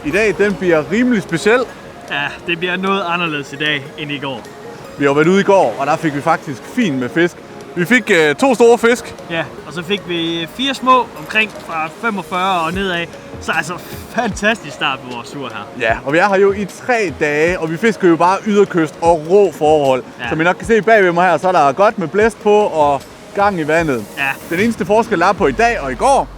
I dag, den bliver rimelig speciel. Ja, det bliver noget anderledes i dag end i går. Vi har været ude i går, og der fik vi faktisk fint med fisk. Vi fik 2 store fisk. Ja, og så fik vi 4 små omkring fra 45 og nedad. Så altså fantastisk start på vores tur her. Ja, og vi er her jo i 3 dage, og vi fisker jo bare yderkyst og rå forhold. Ja. Som I nok kan se bagved mig her, så er der godt med blæst på og gang i vandet. Ja. Den eneste forskel, der er på i dag og i går,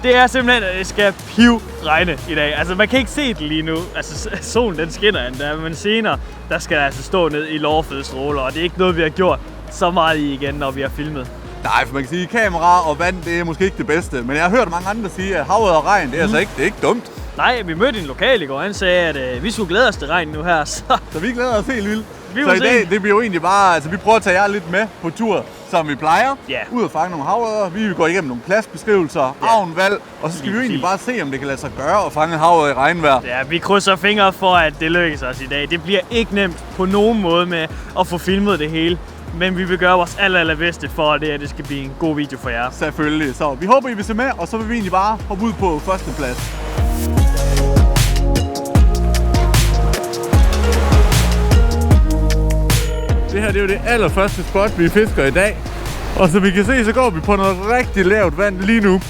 det er simpelthen, at det skal pivregne i dag. Altså, man kan ikke se det lige nu. Altså, solen den skinner endda, men senere, der skal der altså stå ned i lovfede stråler, og det er ikke noget, vi har gjort så meget i igen, når vi har filmet. Nej, for man kan sige, at kamera og vand, det er måske ikke det bedste. Men jeg har hørt mange andre sige, at havet og regn, det er altså ikke, det er ikke dumt. Nej, vi mødte en lokal i går, han sagde, at vi skulle glæde os til regn nu her. Så vi glæder os helt vildt. Så i dag, det bliver jo egentlig bare, altså vi prøver at tage jer lidt med på tur, som vi plejer. Ja. Ud og fange nogle havørreder. Vi går igennem nogle pladsbeskrivelser, avnvalg, og så skal vi jo egentlig bare se, om det kan lade sig gøre at fange havørred i regnvejr. Ja, vi krydser fingre for, at det lykkes os i dag. Det bliver ikke nemt på nogen måde med at få filmet det hele. Men vi vil gøre vores allerbedste for, at det skal blive en god video for jer. Selvfølgelig. Så vi håber, I vil se med, og så vil vi egentlig bare hoppe ud på første plads. Det her det er jo det allerførste spot, vi fisker i dag. Og som vi kan se, så går vi på noget rigtig lavt vand lige nu.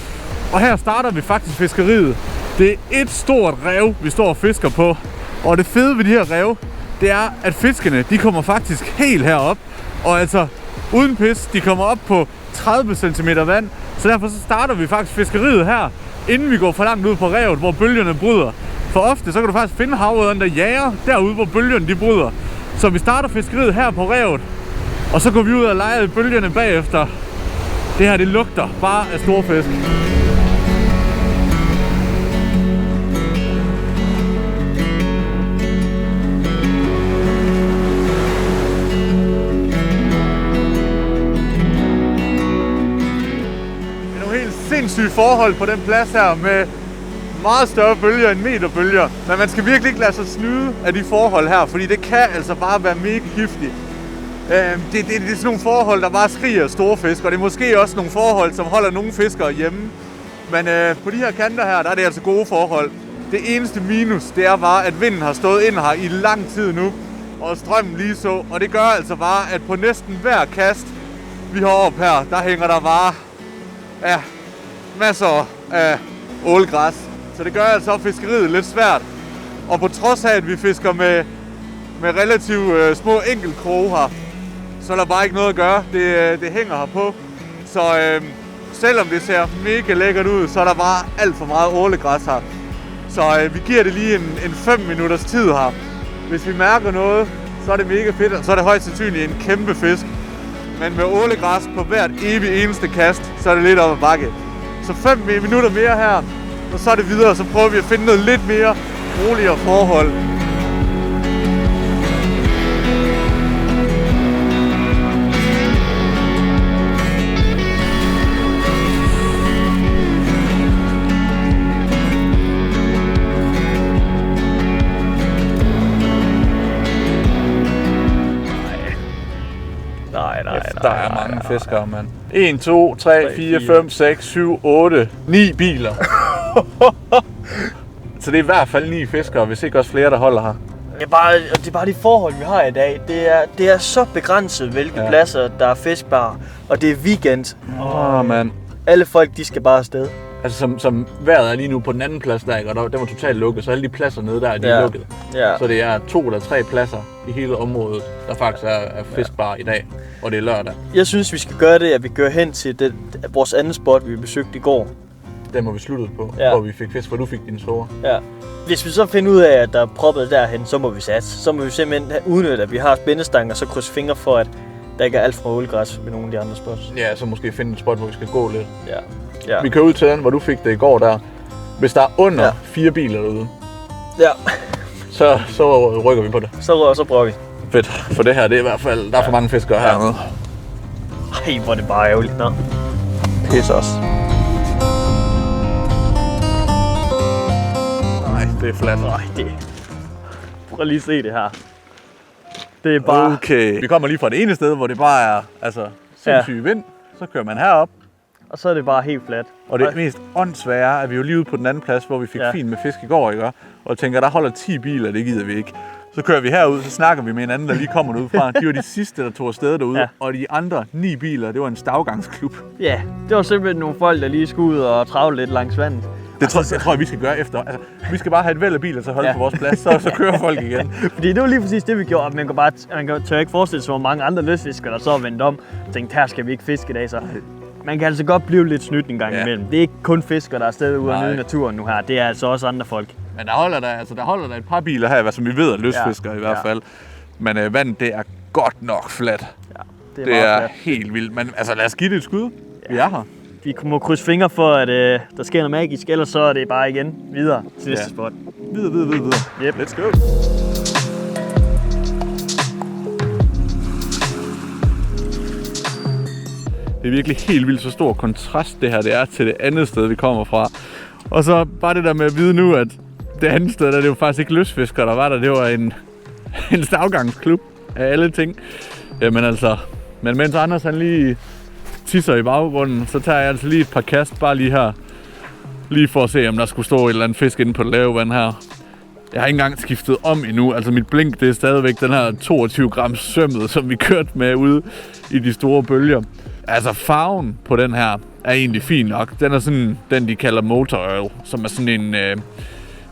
Og her starter vi faktisk fiskeriet. Det er et stort rev, vi står og fisker på. Og det fede ved de her rev, det er, at fiskene de kommer faktisk helt herop. Og altså, uden pis, de kommer op på 30 cm vand. Så derfor så starter vi faktisk fiskeriet her, inden vi går for langt ud på revet, hvor bølgerne bryder. For ofte så kan du faktisk finde havørrederne, der jager derude, hvor bølgerne de bryder. Så vi starter fiskeriet her på revet, og så går vi ud og leger i bølgerne bagefter. Det her, det lugter bare af store fisk. Det er nogle helt sindssyge forhold på den plads her med meget større bølger end meterbølger. Men man skal virkelig ikke lade sig snyde af de forhold her, fordi det kan altså bare være mega giftigt. Det er sådan nogle forhold, der bare skriger store fisk, og det er måske også nogle forhold, som holder nogle fiskere hjemme. Men på de her kanter her, der er det altså gode forhold. Det eneste minus, det er bare, at vinden har stået ind her i lang tid nu, og strømmen lige så. Og det gør altså bare, at på næsten hver kast, vi har op her, der hænger der bare masser af ålegræs. Så det gør altså fiskeriet lidt svært. Og på trods af, at vi fisker med relativt små enkeltkroge her, så er der bare ikke noget at gøre. Det hænger her på. Så selvom det ser mega lækkert ud, så er der bare alt for meget ålegræs her. Så vi giver det lige en 5 minutters tid her. Hvis vi mærker noget, så er det mega fedt, og så er det højst sandsynligt en kæmpe fisk. Men med ålegræs på hvert evig eneste kast, så er det lidt op ad bakke. Så 5 minutter mere her, og så er det videre, så prøver vi at finde noget lidt mere roligere forhold. Der er mange fiskere, mand. 1, 2, 3, 4, 5, 6, 7, 8, 9 biler. Så det er i hvert fald 9 fiskere, hvis ikke også flere, der holder her. Det er bare de forhold, vi har i dag. Det er så begrænset, hvilke pladser, der er fiskbare. Og det er weekend. Mand. Alle folk, de skal bare afsted. Altså som vejret er lige nu på den anden plads der, ikke? Og den var totalt lukket, så alle de pladser nede der, de er lukket. Ja. Så det er 2 eller 3 pladser i hele området, der faktisk er fiskbare i dag, og det er lørdag. Jeg synes, vi skal gøre det, at vi kører hen til vores anden spot, vi besøgte i går. Den må vi slutte på, hvor vi fik fisk, hvor du fik dine store. Ja. Hvis vi så finder ud af, at der er proppet derhen, så må vi satse. Så må vi simpelthen udnytte, at vi har spændestang, og så krydse fingre for, at der ikke er alt for ålegræs ved nogle af de andre spots. Ja, så måske finde et spot, hvor vi skal gå lidt. Ja. Vi kører ud til den, hvor du fik det i går der. Hvis der er under 4 biler derude, så rykker vi på det. Så prøver vi. Fedt, for det her, det er i hvert fald, der er for mange fiskere hernede. Ej, hvor er det bare ærgerligt. Nå. Pisse os. Nej, det er fladt. Nej, det... Prøv lige at se det her. Det er bare... Okay. Vi kommer lige fra det ene sted, hvor det bare er sindssyg vind. Så kører man herop. og så er det bare helt fladt. Og det mest åndssvære er, at vi jo lige ude på den anden plads, hvor vi fik fint med fisk i går, ikke? Og tænker, der holder 10 biler, det gider vi ikke. Så kører vi herud, så snakker vi med en anden, der lige kommer derudefra. De var de sidste, der tog afsted derude, og de andre 9 biler, det var en stavgangsklub. Ja, det var simpelthen nogle folk, der lige skulle ud og travle lidt langs vandet. Det tror jeg, vi skal gøre efter. Altså, vi skal bare have et væld af biler til at holde på vores plads, så kører folk igen. Fordi det var lige præcis det, vi gjorde. Man tør ikke forestille sig, hvor mange andre lystfiskere, der så er vendt om og tænkte, her skal vi ikke fiske i dag. Så man kan altså godt blive lidt snydt en gang imellem. Det er ikke kun fiskere, der er stedet ude og nyde naturen nu her. Det er altså også andre folk. Men der holder der et par biler her, som vi ved er lystfiskere i hvert fald. Men vandet, det er godt nok fladt. Ja, det er helt vildt. Men altså, lad os give det et skud. Ja. Vi er her. Vi må krydse fingre for, at der sker noget magisk, ellers så er det bare igen videre til næste spot. Videre. Yep. Let's go. Det er virkelig helt vildt så stor kontrast det her det er til det andet sted, vi kommer fra. Og så bare det der med at vide nu, at det andet sted, der det var faktisk ikke lystfiskere, der var der. Det var en stavgangsklub af alle ting. Jamen altså, men mens Anders han lige tisser i baggrunden, så tager jeg altså lige et par kast bare lige her. Lige for at se, om der skulle stå et eller andet fisk inde på det lave vand her. Jeg har ikke engang skiftet om endnu. Altså mit blink, det er stadigvæk den her 22 gram sømmet, som vi kørte med ude i de store bølger. Altså farven på den her er egentlig fin nok. Den er sådan den, de kalder motor oil, som er sådan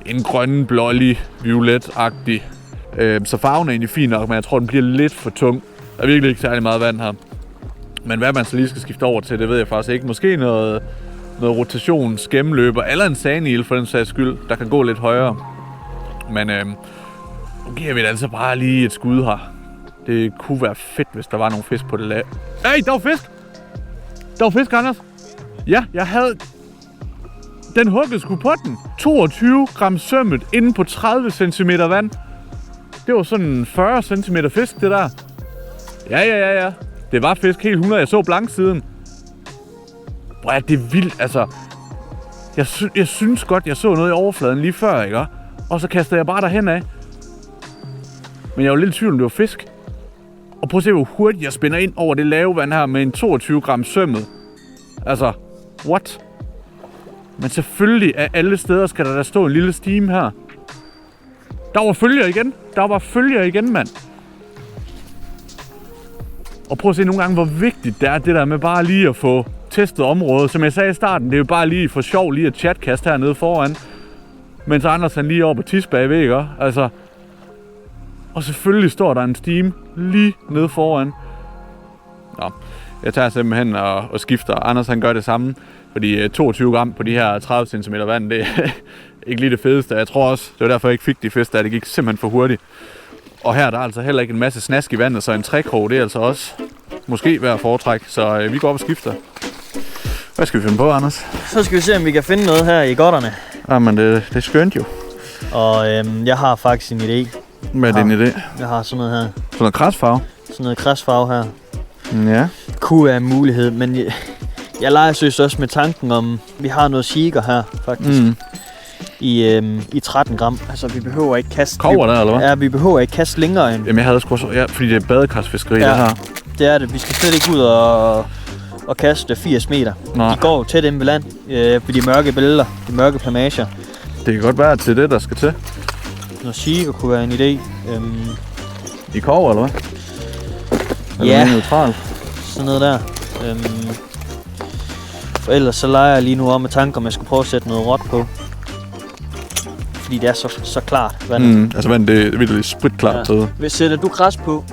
en grøn, blålig, violet-agtig. Så farven er egentlig fin nok, men jeg tror, den bliver lidt for tung. Der er virkelig ikke særlig meget vand her. Men hvad man så lige skal skifte over til, det ved jeg faktisk ikke. Måske noget rotations gennemløber, eller en sandil for den sags skyld, der kan gå lidt højere. Men nu giver vi det altså bare lige et skud her. Det kunne være fedt, hvis der var nogle fisk på det lag. Hey, der var fisk! Der var fisk, Anders! Ja, jeg havde... Den huggede sgu på den. 22 gram sømmet inde på 30 cm vand. Det var sådan 40 cm fisk, det der. Ja. Det var fisk helt 100. Jeg så blanksiden. Hvor er det vildt, altså. Jeg synes godt, jeg så noget i overfladen lige før, ikke? Og så kastede jeg bare derhen af. Men jeg var lidt i tvivl, om det var fisk. Og prøv at se, hvor hurtigt jeg spænder ind over det lave vand her med en 22 gram sømmet. Altså, what? Men selvfølgelig af alle steder skal der stå en lille stime her. Der var følger igen, mand. Og prøv at se nogle gange, hvor vigtigt det er, det der med bare lige at få testet området. Som jeg sagde i starten, det er jo bare lige for sjov lige at chatkaste hernede foran. Mens Anders han lige oppe på tis bagved, ikke? Altså. Og selvfølgelig står der en steam lige nede foran. Nå, jeg tager simpelthen og skifter. Anders han gør det samme. Fordi 22 gram på de her 30 cm vand, det er ikke lige det fedeste. Jeg tror også, det var derfor jeg ikke fik de fisk der. Det gik simpelthen for hurtigt. Og her der er altså heller ikke en masse snask i vandet, så en trækrog, det er altså også måske værd at foretrække. Så vi går op og skifter. Hvad skal vi finde på, Anders? Så skal vi se, om vi kan finde noget her i godterne. Jamen, det er skønt jo. Og jeg har faktisk en idé. Hvad er din idé? Jeg har sådan noget her. Sådan noget krasfarve? Sådan noget krasfarve her. Ja. Kunne være en mulighed, men jeg leger søs også med tanken om, vi har noget shaker her, faktisk. I 13 gram. Altså, vi behøver ikke kaste... Kover der, eller hvad? Ja, vi behøver ikke kaste længere end... Jamen, jeg havde sgu så... Ja, fordi det er badekartsfiskeri, det her. Det er det. Vi skal slet ikke ud og kaste 80 meter. Nej. De går tæt ind ved land, på de mørke billeder, de mørke plamager. Det kan godt være til det, der skal til. Noget shaker kunne være en idé. I kover, eller hvad? Eller ja, neutral? Sådan noget der. For ellers så leger jeg lige nu om med tanker, om jeg skulle prøve at sætte noget råt på. Fordi det er så klart vandet. Altså vandet, det er virkelig spritklart. Ja. Hvis sætter du kras på?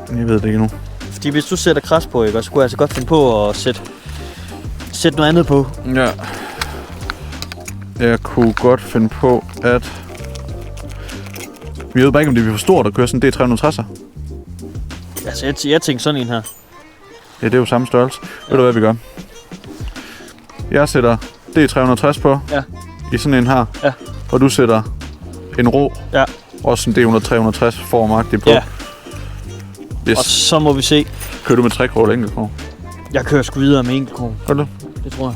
Jeg ved det ikke nu. Fordi hvis du sætter kras på, ikke, så skulle jeg altså godt finde på at sætte noget andet på. Ja. Jeg kunne godt finde på at... Vi ved bare ikke, om det bliver for stort at køre sådan en D360'er. Altså, jeg tænker sådan en her. Ja, det er jo samme størrelse. Ja. Ved du, hvad vi gør? Jeg sætter D360 på. Ja. I sådan en her. Ja. Og du sætter en rå. Ja. Også en D360 formagtig på. Ja. Yes. Og så må vi se. Kører du med 3 kroner eller enkeltkrog? Jeg kører sgu videre med enkeltkrog. Gør du? Det tror jeg.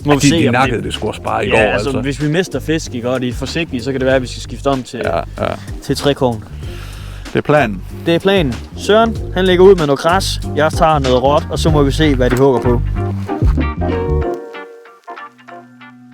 Må vi se, de nakkede det sgu også bare i går, altså. Hvis vi mister fisk, ikke, og de er forsigtige, så kan det være, at vi skal skifte om til 3 kroner. Det er planen. Det er planen. Søren, han lægger ud med noget græs. Jeg tager noget råt, og så må vi se, hvad de hugger på.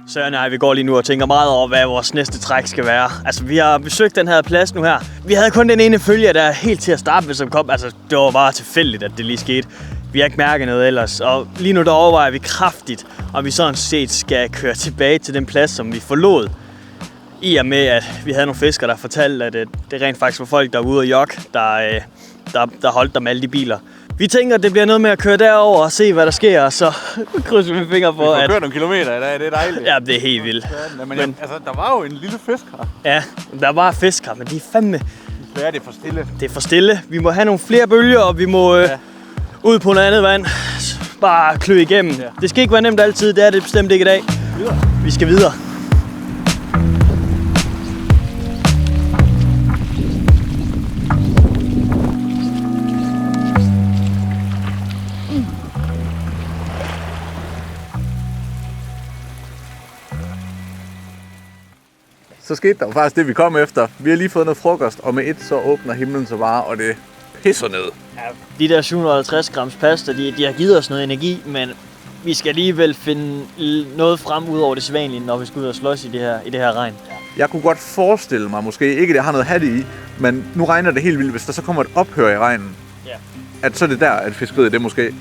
Søren og jeg, vi går lige nu og tænker meget over, hvad vores næste træk skal være. Altså, vi har besøgt den her plads nu her. Vi havde kun den ene følge, der helt til at starte med, som kom. Altså, det var bare tilfældigt, at det lige skete. Vi har ikke mærket noget ellers. Og lige nu der overvejer vi kraftigt, om vi sådan set skal køre tilbage til den plads, som vi forlod. I og med, at vi havde nogle fiskere, der fortalte, at det rent faktisk var folk, der var ude og jogge, der holdt der med alle de biler. Vi tænker, at det bliver noget med at køre derover og se, hvad der sker, og så krydser vi fingre for, at... Vi får kørt nogle kilometer i dag, det er dejligt. Ja, det er helt vildt. Men altså, der var jo en lille fisk her. Ja, der var fisk her, men de er fandme... Ja, det er for stille. Det er for stille. Vi må have nogle flere bølger, og vi må ud på noget andet vand. Bare klø igennem. Ja. Det skal ikke være nemt altid, det er det bestemt ikke i dag. Vi skal videre. Så skete der jo faktisk det, vi kom efter. Vi har lige fået noget frokost, og med et så åbner himlen så bare, og det pisser ned. Ja, de der 750 grams pasta, de har givet os noget energi, men vi skal alligevel finde noget frem ud over det sædvanlige, når vi skal ud og slås i det her regn. Jeg kunne godt forestille mig, måske ikke, at jeg har noget hat i, men nu regner det helt vildt, hvis der så kommer et ophør i regnen. Ja. At så er det der, at fiskeriet det måske.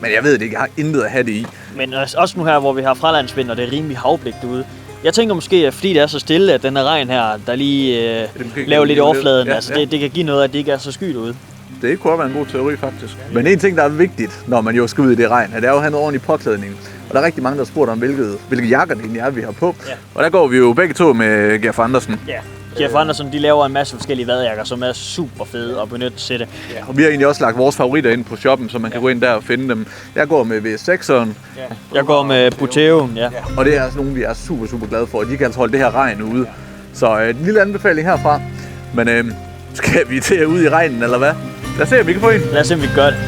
Men jeg ved det ikke, jeg har intet at have det i. Men også nu her, hvor vi har fralandsvind, og det er rimelig havblik derude. Jeg tænker måske, at fordi det er så stille, at den her regn her, der lige laver lidt i overfladen, ja, altså det kan give noget, at det ikke er så skyet ude. Det kunne være en god teori, faktisk. Men en ting, der er vigtigt, når man jo skal ud i det regn, det er jo at have noget ordentlig påklædning. Og der er rigtig mange, der har spurgt om, hvilke jakker det egentlig er, vi har på. Ja. Og der går vi jo begge to med Jeff Andersen. Ja. Jeff Andersen, de laver en masse forskellige vadejakker, som er super fede at benytte til det. Ja. Og vi har egentlig også lagt vores favoritter ind på shoppen, så man kan gå ind der og finde dem. Jeg går med V6'eren. Ja. Jeg går med Buteoen, ja. Og det er altså nogle, vi er super, super glade for. De kan altså holde det her regn ude. Så en lille anbefaling herfra. Men skal vi til at ud i regnen, eller hvad? Lad os se, om vi kan få en. Lad os se, om vi kan gøre det.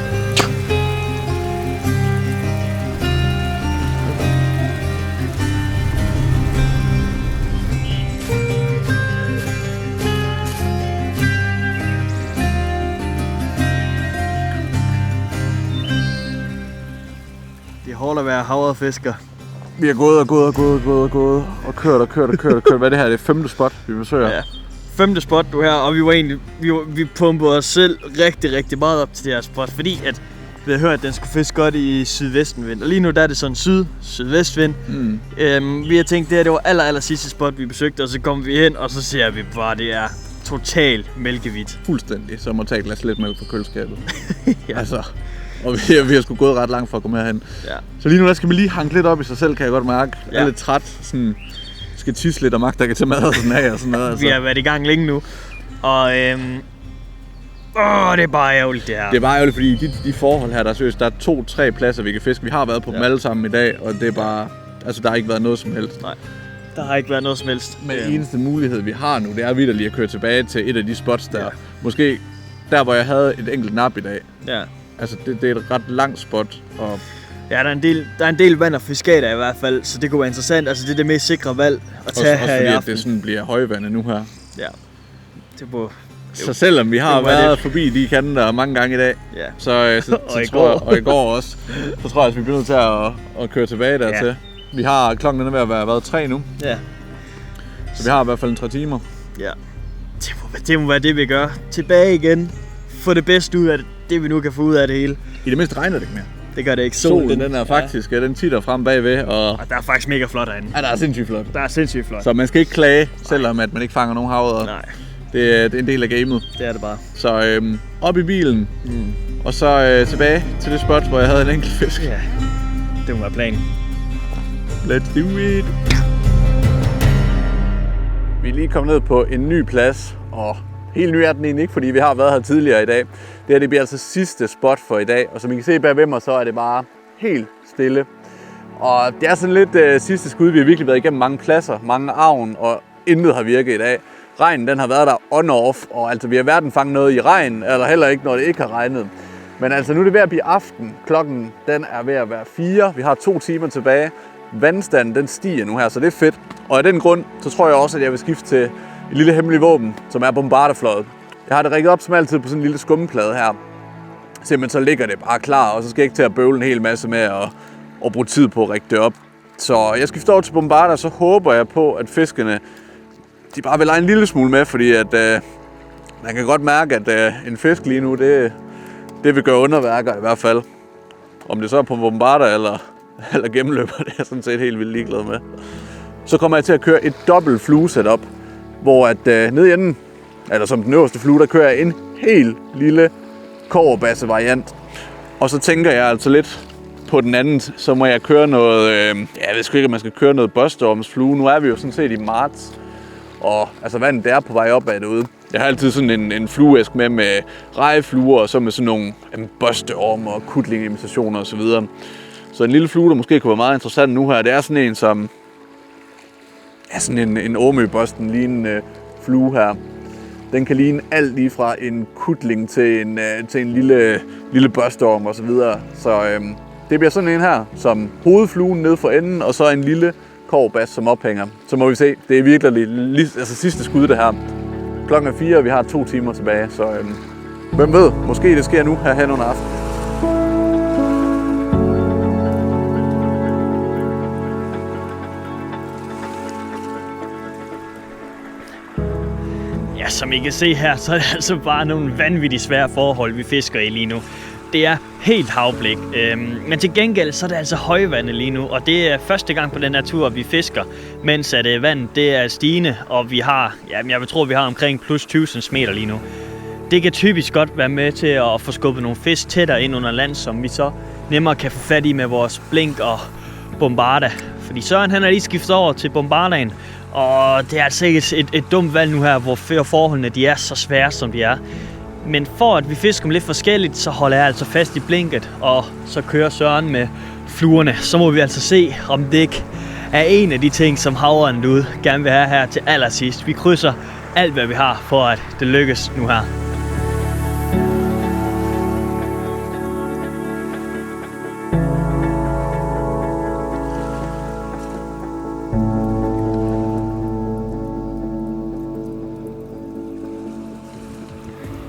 Det holder at være havrefisker. Vi har gået og kørt. Hvad er det her? Det er 5. spot, vi besøger. Ja. 5. spot du her, og vi pumpede os selv rigtig, rigtig meget op til det her spot, fordi at vi havde hørt, at den skulle fiske godt i sydvestenvind. Og lige nu der er det sådan sydvestvind. Vi har tænkt, det var aller sidste spot, vi besøgte, og så kom vi hen, og så ser vi bare, det er totalt mælkehvidt. Fuldstændig, så må tage et glas lidt mælk fra køleskabet. Ja. Altså, og vi har sgu gået ret langt for at komme herhen. Ja. Så lige nu der skal vi lige hanke lidt op i sig selv, kan jeg godt mærke. Ja. Jeg er lidt træt, sådan, skal tisse lidt og magt, der kan tage mad og sådan af og sådan noget. Altså. Vi har været i gang længe nu, og det er bare ærgerligt det her. Det er bare ærgerligt, fordi de forhold her, der er 2-3 pladser, vi kan fiske. Vi har været på dem alle sammen i dag, og det er bare, altså der har ikke været noget som helst. Nej, der har ikke været noget som helst. Men eneste mulighed, vi har nu, det er vitterligt at køre tilbage til et af de spots der. Ja. Måske der, hvor jeg havde et enkelt nap i dag. Ja. Altså det er et ret langt spot. Og ja, der er en del vand og fiskater i hvert fald, så det kunne være interessant. Altså det er det mest sikre valg at tage her i aften. Også fordi det sådan bliver højvandet nu her. Ja. Så selvom vi har været forbi de kanter mange gange i dag, ja. så og i går også, så tror jeg, at vi bliver nødt til at køre tilbage dertil. Ja. Vi har klokken er ved at være 3 nu. Ja. Så vi har i hvert fald en 3 timer. Ja. Det må være det, vi gør. Tilbage igen. Få det bedste ud af det, vi nu kan få ud af det hele. I det mindste regner det ikke mere. Det gør det ikke. Solen den er faktisk, den titter frem bagved. Og der er faktisk mega flot derinde. Ja, der er sindssygt flot. Der er sindssygt flot. Så man skal ikke klage, selvom at man ikke fanger nogen havre. Nej. Det er en del af gamet. Det er det bare. Så op i bilen, og så tilbage til det spot, hvor jeg havde en enkelt fisk. Ja, det må være planen. Let's do it! Vi er lige kommet ned på en ny plads, og helt ny er den egentlig ikke, fordi vi har været her tidligere i dag. Det her det bliver altså sidste spot for i dag, og som I kan se bagved mig, så er det bare helt stille. Og det er sådan lidt sidste skud. Vi har virkelig været igennem mange pladser, mange avn, og intet har virket i dag. Regnen den har været der on-off, og altså vi har hverken fanget noget i regn, eller heller ikke, når det ikke har regnet. Men altså nu er det ved at blive aften. Klokken den er ved at være 4. Vi har 2 timer tilbage. Vandstanden den stiger nu her, så det er fedt. Og af den grund, så tror jeg også, at jeg vil skifte til et lille hemmeligt våben, som er bombarderflådet. Jeg har det rigget op som altid på sådan en lille skumplade her. Simpelthen så ligger det bare klar, og så skal jeg ikke til at bøvle en hel masse med at bruge tid på at rigge det op. Så jeg skifter over til Bombarda, og så håber jeg på, at fiskene de bare vil lege en lille smule med, fordi at man kan godt mærke, at en fisk lige nu, det vil gøre underværker i hvert fald. Om det så er på Bombarda eller gennemløber, det er jeg sådan set helt vildt ligeglad med. Så kommer jeg til at køre et dobbelt fluesetup, hvor at nede i enden, eller som den øverste flue, der kører jeg en helt lille kobberbasse variant. Og så tænker jeg altså lidt på den anden, så må jeg køre noget, jeg ved sgu ikke, om man skal køre noget Bostormsflue. Nu er vi jo sådan set i marts, og altså vandet er på vej opad derude. Jeg har altid sådan en flueæsk med rejefluer, og så med sådan nogle Bostorm og kutlingeimitationer og så videre. Så en lille flue, der måske kunne være meget interessant nu her, det er sådan en som sådan en Ormø-Boston lignende flue her. Den kan ligne alt lige fra en kutling til en lille Bostorm og så videre. Så det bliver sådan en her, som hovedfluen ned for enden, og så en lille kobberbas som ophænger. Så må vi se, det er virkelig sidste skud det her. Klokken er 4, og vi har 2 timer tilbage, så hvem ved, måske det sker nu her hen under aften. Ja, som I kan se her, så er det altså bare nogle vanvittigt svære forhold, vi fisker i lige nu. Det er helt havblik, men til gengæld så er det altså højvande lige nu, og det er første gang på den her tur, vi fisker, mens at vandet det er stigende, og vi har, jeg vil tro, vi har omkring plus 20 cm lige nu. Det kan typisk godt være med til at få skubbet nogle fisk tættere ind under land, som vi så nemmere kan få fat i med vores blink og Bombarda. Fordi Søren han er lige skiftet over til Bombardaen, og det er altså ikke et dumt valg nu her, hvor forholdene de er så svære, som de er. Men for at vi fisker dem lidt forskelligt, så holder jeg altså fast i blinket, og så kører Søren med fluerne. Så må vi altså se, om det ikke er en af de ting, som havren derude gerne vil have her til allersidst. Vi krydser alt, hvad vi har, for at det lykkes nu her.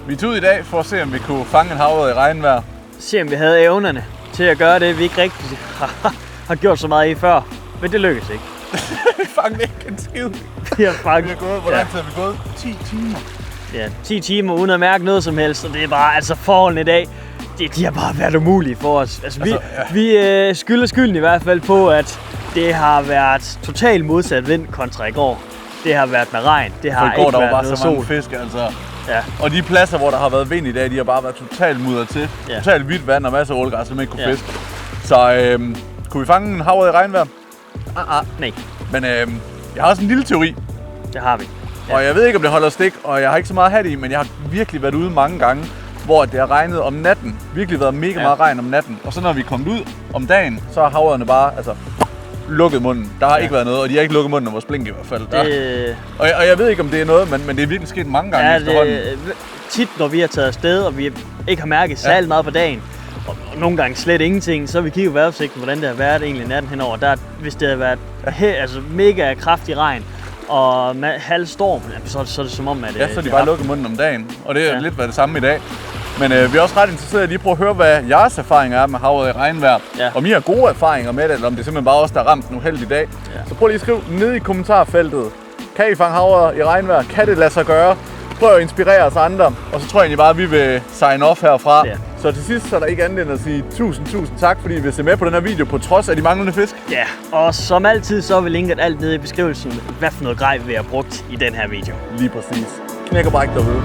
Vi tog ud i dag for at se, om vi kunne fange en havørred i regnvejr. Se, om vi havde evnerne til at gøre det, vi ikke rigtig har gjort så meget i før. Men det lykkedes ikke. Vi fangede ikke en skid. Vi har gået, hvor lang tid har vi gået? 10 timer. Ja, 10 timer uden at mærke noget som helst, og det er bare, altså forholdene i dag, de har bare været umulige for os. Vi skylder skylden i hvert fald på, at det har været totalt modsat vind kontra i går. Det har været med regn, det har ikke været noget sol. For i går der var bare så mange fisk, altså. Ja. Og de pladser, hvor der har været vind i dag, de har bare været totalt mudret til. Ja. Totalt hvidt vand og masser af ålegræs, som ikke kunne fiske. Så kunne vi fange en havørred i regnvejr? Nej. Men jeg har også en lille teori. Det har vi. Ja. Og jeg ved ikke, om det holder stik, og jeg har ikke så meget hat i, men jeg har virkelig været ude mange gange, hvor det har regnet om natten. Virkelig været mega meget regn om natten. Og så når vi er kommet ud om dagen, så har havørderne bare lukket munden. Der har ikke været noget, og de har ikke lukket munden af vores blink i hvert fald. Og jeg ved ikke, om det er noget, men det er virkelig sket mange gange efterhånden. Tit, når vi har taget afsted, og vi ikke har mærket særlig meget på dagen, og nogle gange slet ingenting, så har vi kigget vejrudsigten, hvordan det har været egentlig natten henover. Hvis det har været mega kraftig regn og halv storm, så er det som om, at så er de bare lukket munden om dagen, og det er lidt været det samme i dag. Men vi er også ret interesserede i lige at prøve at høre, hvad jeres erfaringer er med havørred i regnvejr. Ja. Om I har gode erfaringer med det, eller om det simpelthen bare også der har ramt en uheldig dag. Ja. Så prøv lige at skrive ned i kommentarfeltet. Kan I fange havørred i regnvejr? Kan det lade sig gøre? Prøv at inspirere os andre. Og så tror jeg egentlig bare, at vi vil sign off herfra. Ja. Så til sidst så er der ikke andet end at sige tusind tak, fordi I vil se med på den her video på trods af de manglende fisk. Ja, og som altid så er vi linket alt nede i beskrivelsen, hvad for noget grej vi har brugt i den her video. Lige præcis. Knæk og bræk derude.